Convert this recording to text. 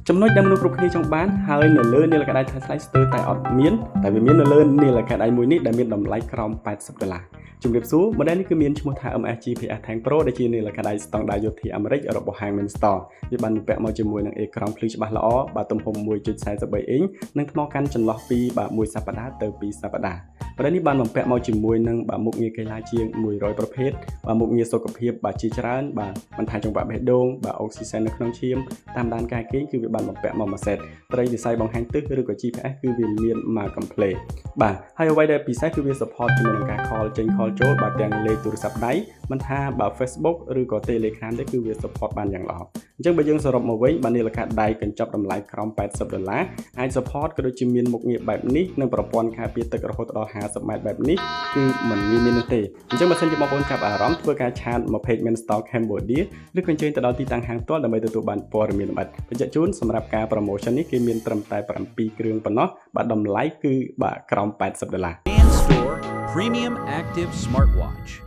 ចំណុចដែលមនុស្សគ្រប់គ្នាចង់បានហើយនៅលើនាឡិកាដៃថ្លៃស្ទើរតែអត់មានតែវាមាននៅលើនាឡិកាដៃមួយនេះដែលមានតម្លៃក្រោម$80ជំរាបសួរ model នេះគឺមានឈ្មោះថា MSG PS Tank Pro ដែលជានាឡិកាដៃស្តង់ដារយោធាអាមេរិករបស់ហាង Minstore វាបានបំពាក់មកជាមួយនឹងអេក្រង់ភ្លឺច្បាស់ល្អបាទទំហំ 1.43 អ៊ីងនិងថ្មកាន់ចន្លោះពី1សប្តាហ៍ទៅ2សប្តាហ៍ ប្រនេះបានបំពាក់មកជាមួយនឹងមុខងារកីឡាជាង100ប្រភេទមុខងារសុខភាពជាច្រើនមិនថាចង្វាក់បេះដូងអុកស៊ីសែននៅក្នុងឈាមតាមដានការគេងគឺវាបានបំពាក់មកមួយសេតត្រីវិស័យបង្ហាញទិសឬក៏ GPS គឺវាមានមក complete បាទហើយអ្វីដែលពិសេសគឺវា support ជាមួយនឹងការ call ចេញ call ចូលទាំងលេខទូរស័ព្ទដៃមិនថាFacebook ឬក៏ Telegram ទេគឺវា support បានយ៉ាងល្អអញ្ចឹងបើយើងសរុបមកវិញនាឡិកាដៃកញ្ចប់តម្លៃក្រោម$80អាច support ក៏ដូចជាមានមុខងារបែបនេះនិងប្រព័ន្ធការពារទឹករហូតដល់50ម៉ែត្របែបនេះគឺមិនមានទេអញ្ចឹងបើសិនជាបងប្អូនចាប់អារម្មណ៍ធ្វើការឆាតមក page Minstore Cambodia ឬក៏អញ្ជើញទៅដល់ទីតាំងហាងផ្ទាល់ដើម្បីទទួលបានព័ត៌មានលម្អិតបញ្ជាក់ជូនសម្រាប់ការ promotion នេះគេមានត្រឹមតែ7គ្រឿងប៉ុណ្ណោះតម្លៃគឺក្រោម$80 Minstore Premium Active Smartwatch